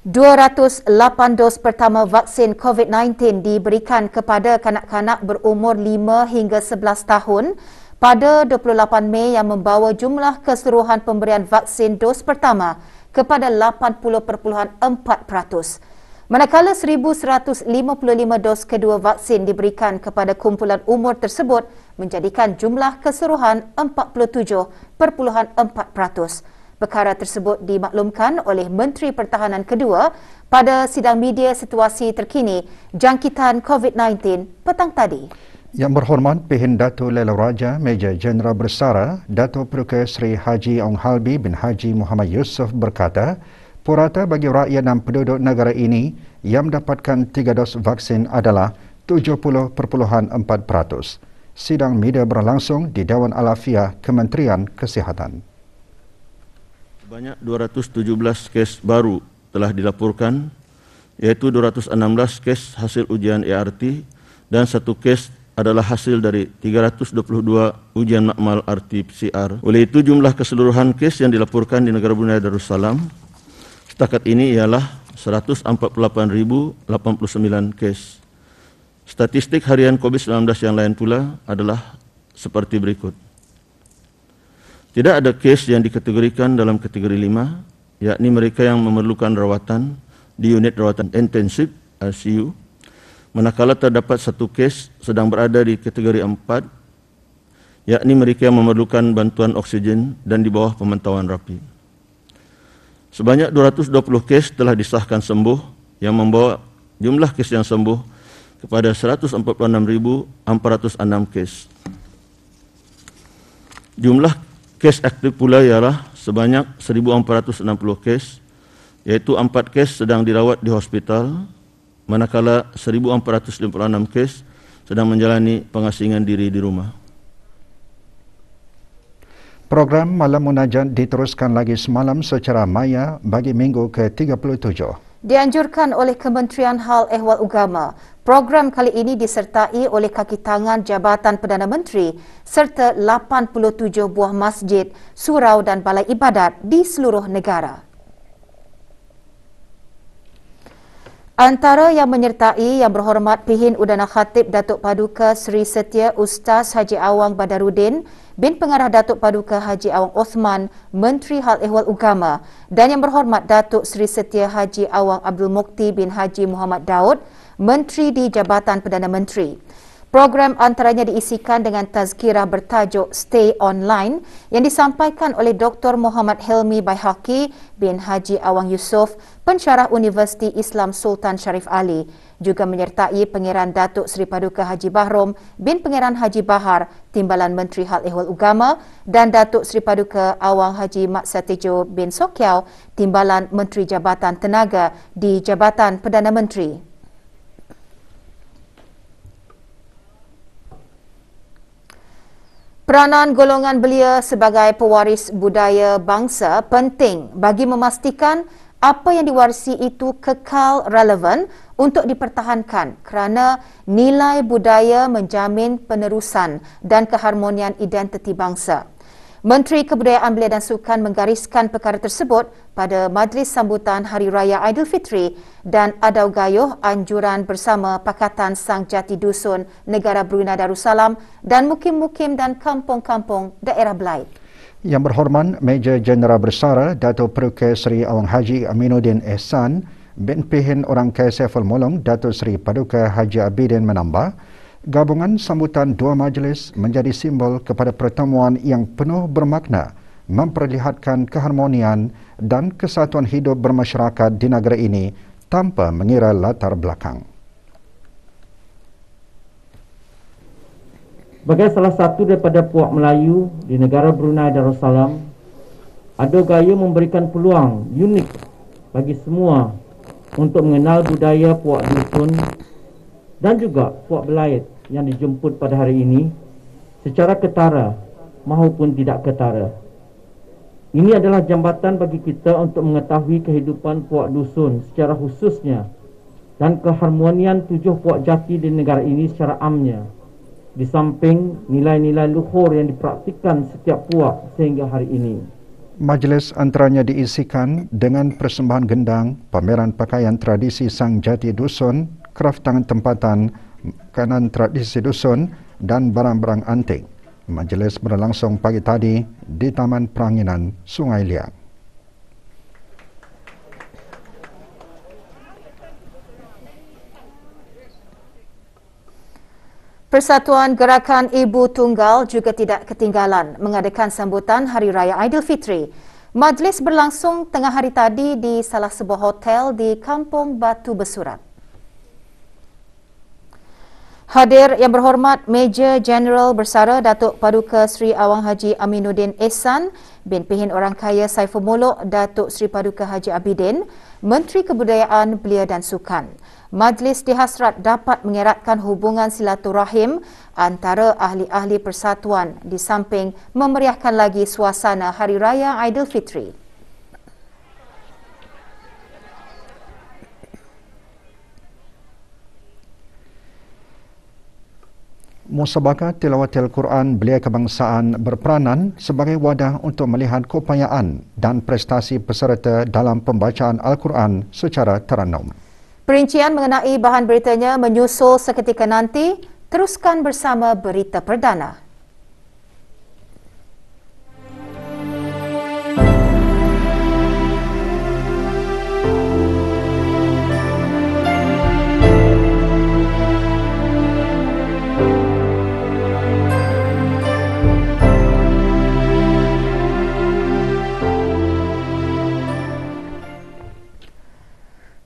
208 dos pertama vaksin COVID-19 diberikan kepada kanak-kanak berumur 5 hingga 11 tahun pada 28 Mei yang membawa jumlah keseluruhan pemberian vaksin dos pertama kepada 80.4%. Manakala 1,155 dos kedua vaksin diberikan kepada kumpulan umur tersebut menjadikan jumlah keseluruhan 47.4%. Perkara tersebut dimaklumkan oleh Menteri Pertahanan kedua pada sidang media situasi terkini jangkitan COVID-19 petang tadi. Yang berhormat Pihin Dato' Lela Raja Meja Jeneral Bersara Dato' Peruka Sri Haji Ong Halbi bin Haji Muhammad Yusof berkata, purata bagi rakyat dan penduduk negara ini yang mendapatkan 3 dos vaksin adalah 70.4%. Sidang media berlangsung di Dewan Alafiah Kementerian Kesihatan. Sebanyak 217 kes baru telah dilaporkan, iaitu 216 kes hasil ujian ART dan 1 kes adalah hasil dari 322 ujian makmal RT-PCR. Oleh itu, jumlah keseluruhan kes yang dilaporkan di negara Brunei Darussalam setakat ini ialah 148,089 kes. Statistik harian COVID-19 yang lain pula adalah seperti berikut. Tidak ada kes yang dikategorikan dalam kategori 5, yakni mereka yang memerlukan rawatan di unit rawatan intensif ICU, manakala terdapat 1 kes sedang berada di kategori 4, yakni mereka yang memerlukan bantuan oksigen dan di bawah pemantauan rapi. Sebanyak 220 kes telah disahkan sembuh yang membawa jumlah kes yang sembuh kepada 146,406 kes. Jumlah kes aktif pula ialah sebanyak 1,460 kes, iaitu 4 kes sedang dirawat di hospital, manakala 1,456 kes sedang menjalani pengasingan diri di rumah. Program Malam Munajat diteruskan lagi semalam secara maya bagi minggu ke-37. Dianjurkan oleh Kementerian Hal Ehwal Agama. Program kali ini disertai oleh kaki tangan Jabatan Perdana Menteri serta 87 buah masjid, surau dan balai ibadat di seluruh negara. Antara yang menyertai Yang Berhormat Pihin Udana Khatib Datuk Paduka Seri Setia Ustaz Haji Awang Badaruddin bin Pengarah Datuk Paduka Haji Awang Osman, Menteri Hal Ehwal Agama, dan Yang Berhormat Datuk Seri Setia Haji Awang Abdul Mukti bin Haji Muhammad Daud, Menteri di Jabatan Perdana Menteri. Program antaranya diisikan dengan tazkirah bertajuk Stay Online yang disampaikan oleh Dr. Muhammad Helmi Baihaqi bin Haji Awang Yusof, pensyarah Universiti Islam Sultan Sharif Ali, juga menyertai Pangeran Datuk Seri Paduka Haji Bahrom bin Pangeran Haji Bahar, Timbalan Menteri Hal Ehwal Agama, dan Datuk Seri Paduka Awang Haji Mat Satejo bin Sokiau, Timbalan Menteri Jabatan Tenaga di Jabatan Perdana Menteri. Peranan golongan belia sebagai pewaris budaya bangsa penting bagi memastikan apa yang diwarisi itu kekal relevan untuk dipertahankan kerana nilai budaya menjamin penerusan dan keharmonian identiti bangsa. Menteri Kebudayaan Belia dan Sukan menggariskan perkara tersebut pada majlis sambutan Hari Raya Aidilfitri dan adau gayuh anjuran bersama Pakatan Sang Jati Dusun Negara Brunei Darussalam dan mukim-mukim dan kampung-kampung daerah Belait. Yang Berhormat Meja Jeneral Bersara Dato' Peruka Seri Awang Haji Aminuddin Ehsan bin Pihin Orang Kaya Saiful Mulung Dato' Seri Paduka Haji Abidin menambah, gabungan sambutan 2 majlis menjadi simbol kepada pertemuan yang penuh bermakna, memperlihatkan keharmonian dan kesatuan hidup bermasyarakat di negara ini tanpa mengira latar belakang. Sebagai salah satu daripada puak Melayu di negara Brunei Darussalam, adau gayuh memberikan peluang unik bagi semua untuk mengenal budaya puak dusun dan juga puak Belait yang dijemput pada hari ini secara ketara maupun tidak ketara. Ini adalah jambatan bagi kita untuk mengetahui kehidupan puak dusun secara khususnya dan keharmonian 7 puak jati di negara ini secara amnya, di samping nilai-nilai luhur yang dipraktikkan setiap puak sehingga hari ini. Majlis antaranya diisikan dengan persembahan gendang, pameran pakaian tradisi sang jati dusun, kraf tangan tempatan, makanan tradisi dusun dan barang-barang antik. Majlis berlangsung pagi tadi di Taman Peranginan Sungai Liang. Persatuan Gerakan Ibu Tunggal juga tidak ketinggalan mengadakan sambutan Hari Raya Aidilfitri. Majlis berlangsung tengah hari tadi di salah sebuah hotel di Kampung Batu Besurat. Hadir yang berhormat Major General Bersara Datuk Paduka Seri Awang Haji Aminuddin Ehsan, bin Pihin Orang Kaya Saiful Muluk Datuk Seri Paduka Haji Abidin, Menteri Kebudayaan, Belia dan Sukan. Majlis dihasrat dapat mengeratkan hubungan silaturahim antara ahli-ahli persatuan di samping memeriahkan lagi suasana Hari Raya Aidilfitri. Musabaqah Tilawatil Quran Belia Kebangsaan berperanan sebagai wadah untuk melihat keupayaan dan prestasi peserta dalam pembacaan Al-Quran secara teranum. Perincian mengenai bahan beritanya menyusul seketika nanti. Teruskan bersama berita perdana.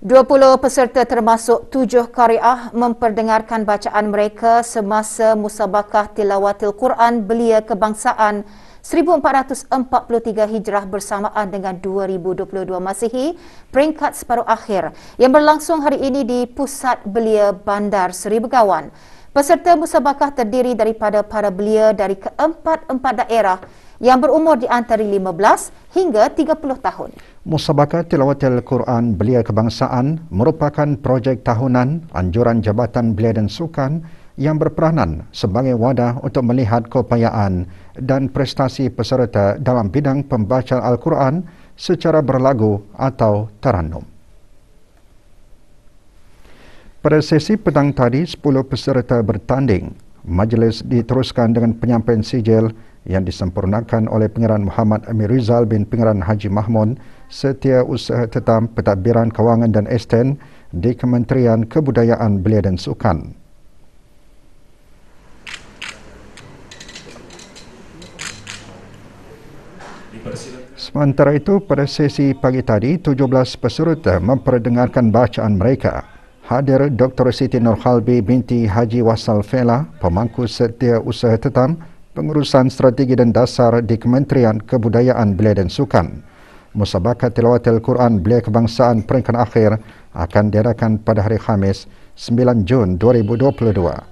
Dua 20 peserta termasuk 7 qariah memperdengarkan bacaan mereka semasa Musabaqah Tilawatil Quran Belia Kebangsaan 1443 Hijrah bersamaan dengan 2022 Masihi, peringkat separuh akhir yang berlangsung hari ini di Pusat Belia Bandar Seri Begawan. Peserta Musabaqah terdiri daripada para belia dari keempat-empat daerah yang berumur di antara 15 hingga 30 tahun. Musabaqah Tilawatil Quran Belia Kebangsaan merupakan projek tahunan anjuran Jabatan Belia dan Sukan yang berperanan sebagai wadah untuk melihat keupayaan dan prestasi peserta dalam bidang pembacaan Al-Quran secara berlagu atau teranum. Pada sesi petang tadi, 10 peserta bertanding. Majlis diteruskan dengan penyampaian sijil yang disempurnakan oleh Pengeran Muhammad Amir Rizal bin Pengeran Haji Mahmud, Setiausaha Tetap Pentadbiran Kewangan dan Esten di Kementerian Kebudayaan Belia dan Sukan. Sementara itu, pada sesi pagi tadi, 17 peserta memperdengarkan bacaan mereka. Hadir Dr. Siti Nurhalbi binti Haji Wasal Fela, pemangku Setiausaha Tetap Pengurusan Strategi dan Dasar di Kementerian Kebudayaan Belia dan Sukan. Musabaqah Tilawatil Quran Belia Kebangsaan peringkat akhir akan diadakan pada hari Khamis 9 Jun 2022.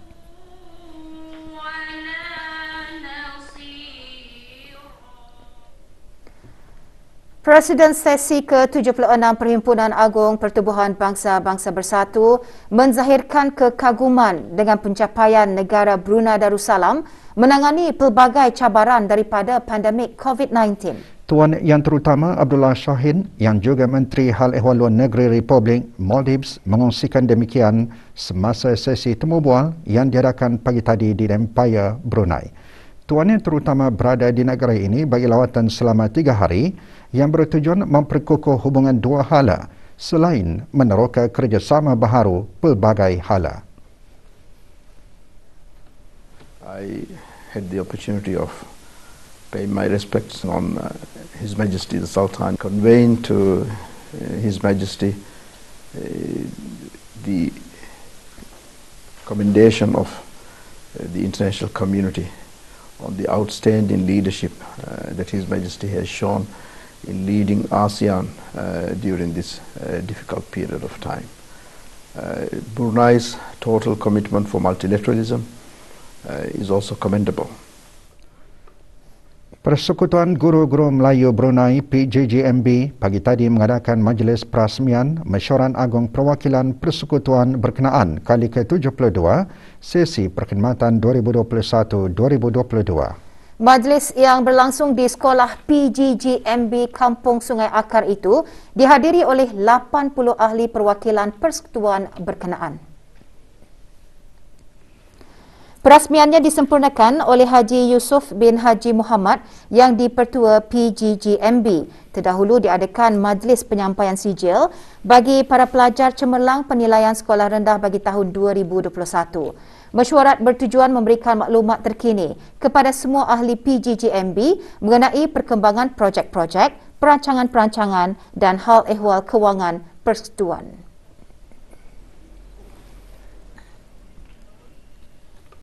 Presiden sesi ke-76 Perhimpunan Agung Pertubuhan Bangsa-Bangsa Bersatu menzahirkan kekaguman dengan pencapaian negara Brunei Darussalam menangani pelbagai cabaran daripada pandemik COVID-19. Tuan Yang Terutama Abdullah Shahid yang juga Menteri Hal Ehwal Luar Negeri Republik Maldives mengongsikan demikian semasa sesi temu bual yang diadakan pagi tadi di Empire Brunei. Tuan Yang Terutama berada di negara ini bagi lawatan selama 3 hari yang bertujuan memperkukuh hubungan dua hala selain meneroka kerjasama baharu pelbagai hala. I had the opportunity of paying my respects on His Majesty the Sultan, conveying to His Majesty the commendation of the international community on the outstanding leadership that His Majesty has shown in leading ASEAN during this difficult period of time. Brunei's total commitment for multilateralism is also commendable. Persekutuan Guru-Guru Melayu Brunei PJGMB pagi tadi mengadakan majlis perasmian Mesyuarat Agung Perwakilan Persekutuan berkenaan kali ke-72 sesi perkhidmatan 2021-2022. Majlis yang berlangsung di sekolah PGGMB Kampung Sungai Akar itu dihadiri oleh 80 ahli perwakilan persekutuan berkenaan. Perasmiannya disempurnakan oleh Haji Yusof bin Haji Muhammad yang dipertua PGGMB. Terdahulu diadakan majlis penyampaian sijil bagi para pelajar cemerlang penilaian sekolah rendah bagi tahun 2021. Mesyuarat bertujuan memberikan maklumat terkini kepada semua ahli PGGMB mengenai perkembangan projek-projek, perancangan-perancangan dan hal ehwal kewangan persekutuan.